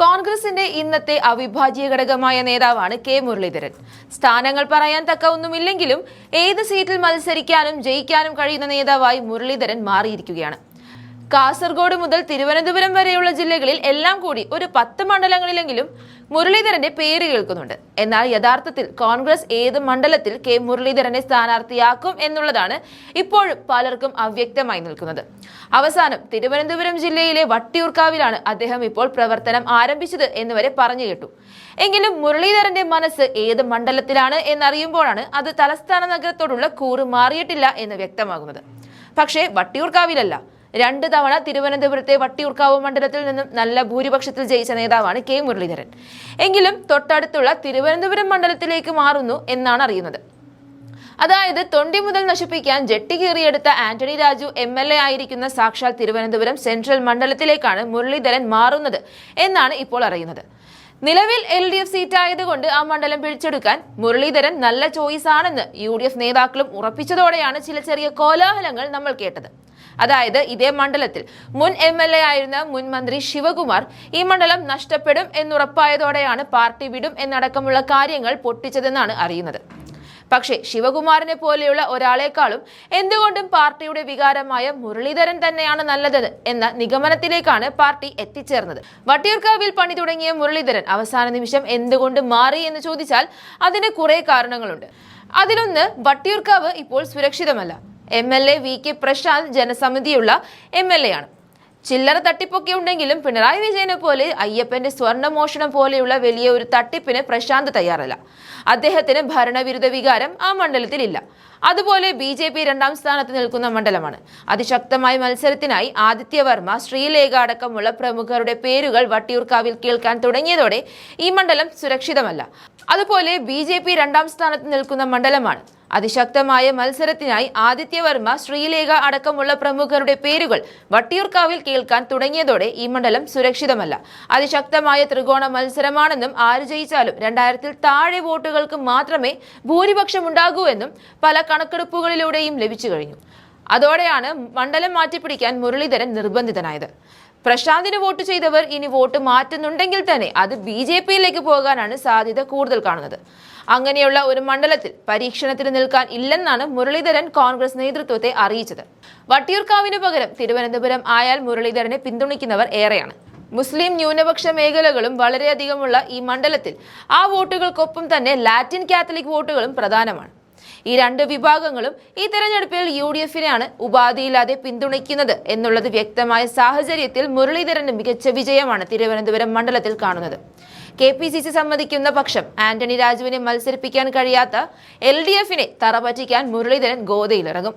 കോൺഗ്രസിന്റെ ഇന്നത്തെ അവിഭാജ്യ ഘടകമായ നേതാവാണ് കെ മുരളീധരൻ. സ്ഥാനങ്ങൾ പറയാൻ തക്ക ഒന്നുമില്ലെങ്കിലും ഏത് സീറ്റിൽ മത്സരിക്കാനും ജയിക്കാനും കഴിയുന്ന നേതാവായി മുരളീധരൻ മാറിയിരിക്കുകയാണ്. കാസർഗോഡ് മുതൽ തിരുവനന്തപുരം വരെയുള്ള ജില്ലകളിൽ എല്ലാം കൂടി ഒരു 10 മണ്ഡലങ്ങളിലെങ്കിലും മുരളീധരന്റെ പേര് കേൾക്കുന്നുണ്ട്. എന്നാൽ യഥാർത്ഥത്തിൽ കോൺഗ്രസ് ഏത് മണ്ഡലത്തിൽ കെ മുരളീധരനെ സ്ഥാനാർത്ഥിയാക്കും എന്നുള്ളതാണ് ഇപ്പോഴും പലർക്കും അവ്യക്തമായി നിൽക്കുന്നത്. അവസാനം തിരുവനന്തപുരം ജില്ലയിലെ വട്ടിയൂർക്കാവിലാണ് അദ്ദേഹം ഇപ്പോൾ പ്രവർത്തനം ആരംഭിച്ചത് എന്നുവരെ പറഞ്ഞു കേട്ടു. എങ്കിലും മുരളീധരന്റെ മനസ്സ് ഏത് മണ്ഡലത്തിലാണ് എന്നറിയുമ്പോഴാണ് അത് തലസ്ഥാന നഗരത്തോടുള്ള കൂറ് മാറിയിട്ടില്ല എന്ന് വ്യക്തമാകുന്നത്. പക്ഷേ വട്ടിയൂർക്കാവിലല്ല. 2 തവണ തിരുവനന്തപുരത്തെ വട്ടിയൂർക്കാവ് മണ്ഡലത്തിൽ നിന്നും നല്ല ഭൂരിപക്ഷത്തിൽ ജയിച്ച നേതാവാണ് കെ മുരളീധരൻ. എങ്കിലും തൊട്ടടുത്തുള്ള തിരുവനന്തപുരം മണ്ഡലത്തിലേക്ക് മാറുന്നു എന്നാണ് അറിയുന്നത്. അതായത് തൊണ്ടി മുതൽ നശിപ്പിക്കാൻ ജെട്ടി കീറിയെടുത്ത ആന്റണി രാജു MLA ആയിരിക്കുന്ന സാക്ഷാൽ തിരുവനന്തപുരം സെൻട്രൽ മണ്ഡലത്തിലേക്കാണ് മുരളീധരൻ മാറുന്നത് എന്നാണ് ഇപ്പോൾ അറിയുന്നത്. നിലവിൽ LDF സീറ്റ് ആയതുകൊണ്ട് ആ മണ്ഡലം പിടിച്ചെടുക്കാൻ മുരളീധരൻ നല്ല ചോയ്സ് ആണെന്ന് UDF നേതാക്കളും ഉറപ്പിച്ചതോടെയാണ് ചില ചെറിയ കോലാഹലങ്ങൾ നമ്മൾ കേട്ടത്. അതായത് ഇതേ മണ്ഡലത്തിൽ മുൻ MLA ആയിരുന്ന മുൻ മന്ത്രി ശിവകുമാർ ഈ മണ്ഡലം നഷ്ടപ്പെടും എന്നുറപ്പായതോടെയാണ് പാർട്ടി വിടും എന്നടക്കമുള്ള കാര്യങ്ങൾ പൊട്ടിച്ചതെന്നാണ് അറിയുന്നത്. പക്ഷേ ശിവകുമാറിനെ പോലെയുള്ള ഒരാളെക്കാളും എന്തുകൊണ്ടും പാർട്ടിയുടെ വികാരമായ മുരളീധരൻ തന്നെയാണ് നല്ലത് എന്ന നിഗമനത്തിലേക്കാണ് പാർട്ടി എത്തിച്ചേർന്നത്. വട്ടിയൂർക്കാവിൽ പണി തുടങ്ങിയ മുരളീധരൻ അവസാന നിമിഷം എന്തുകൊണ്ട് മാറി എന്ന് ചോദിച്ചാൽ അതിന് കുറെ കാരണങ്ങളുണ്ട്. അതിലൊന്ന്, വട്ടിയൂർക്കാവ് ഇപ്പോൾ സുരക്ഷിതമല്ല. MLA VK പ്രശാന്ത് ജനസമിതിയുള്ള MLA ആണ്. ചില്ലറ തട്ടിപ്പൊക്കെ ഉണ്ടെങ്കിലും പിണറായി വിജയനെ പോലെ അയ്യപ്പന്റെ സ്വർണ്ണമോഷണം പോലെയുള്ള വലിയ ഒരു തട്ടിപ്പിന് പ്രശാന്ത് തയ്യാറല്ല. അദ്ദേഹത്തിന് ഭരണവിരുദ്ധ വികാരം ആ മണ്ഡലത്തിൽ ഇല്ല. അതുപോലെ BJP 2ാം സ്ഥാനത്ത് നിൽക്കുന്ന മണ്ഡലമാണ്. അതിശക്തമായ മത്സരത്തിനായി ആദിത്യ വർമ്മ, ശ്രീലേഖ അടക്കമുള്ള പ്രമുഖരുടെ പേരുകൾ വട്ടിയൂർക്കാവിൽ കേൾക്കാൻ തുടങ്ങിയതോടെ ഈ മണ്ഡലം സുരക്ഷിതമല്ല. അതുപോലെ BJP 2ാം സ്ഥാനത്ത് നിൽക്കുന്ന മണ്ഡലമാണ്. അതിശക്തമായ മത്സരത്തിനായി ആദിത്യ വർമ്മ, ശ്രീലേഖ അടക്കമുള്ള പ്രമുഖരുടെ പേരുകൾ വട്ടിയൂർക്കാവിൽ കേൾക്കാൻ തുടങ്ങിയതോടെ ഈ മണ്ഡലം സുരക്ഷിതമല്ല. അതിശക്തമായ ത്രികോണ മത്സരമാണെന്നും ആര് ജയിച്ചാലും 2000-ൽ താഴെ വോട്ടുകൾക്ക് മാത്രമേ ഭൂരിപക്ഷം ഉണ്ടാകൂ എന്നും പല കണക്കെടുപ്പുകളിലൂടെയും ലഭിച്ചു കഴിഞ്ഞു. അതോടെയാണ് മണ്ഡലം മാറ്റിപ്പിടിക്കാൻ മുരളീധരൻ നിർബന്ധിതനായത്. പ്രശാന്തിന് വോട്ട് ചെയ്തവർ ഇനി വോട്ട് മാറ്റുന്നുണ്ടെങ്കിൽ തന്നെ അത് BJPയിലേക്ക് പോകാനാണ് സാധ്യത കൂടുതൽ കാണുന്നത്. അങ്ങനെയുള്ള ഒരു മണ്ഡലത്തിൽ പരീക്ഷണത്തിന് നിൽക്കാൻ ഇല്ലെന്നാണ് മുരളീധരൻ കോൺഗ്രസ് നേതൃത്വത്തെ അറിയിച്ചത്. വട്ടിയൂർക്കാവിന് പകരം തിരുവനന്തപുരം ആയാൽ മുരളീധരനെ പിന്തുണയ്ക്കുന്നവർ ഏറെയാണ്. മുസ്ലിം ന്യൂനപക്ഷ മേഖലകളും വളരെയധികമുള്ള ഈ മണ്ഡലത്തിൽ ആ വോട്ടുകൾക്കൊപ്പം തന്നെ ലാറ്റിൻ കാത്തലിക് വോട്ടുകളും പ്രധാനമാണ്. ഈ 2 വിഭാഗങ്ങളും ഈ തെരഞ്ഞെടുപ്പിൽ UDFനെയാണ് ഉപാധിയില്ലാതെ പിന്തുണയ്ക്കുന്നത് എന്നുള്ളത് വ്യക്തമായ സാഹചര്യത്തിൽ മുരളീധരന് മികച്ച വിജയമാണ് തിരുവനന്തപുരം മണ്ഡലത്തിൽ കാണുന്നത്. KPCC സമ്മതിക്കുന്ന പക്ഷം ആന്റണി രാജുവിനെ മത്സരിപ്പിക്കാൻ കഴിയാത്ത LDFനെ തറപറ്റിക്കാൻ മുരളീധരൻ ഗോതയിലിറങ്ങും.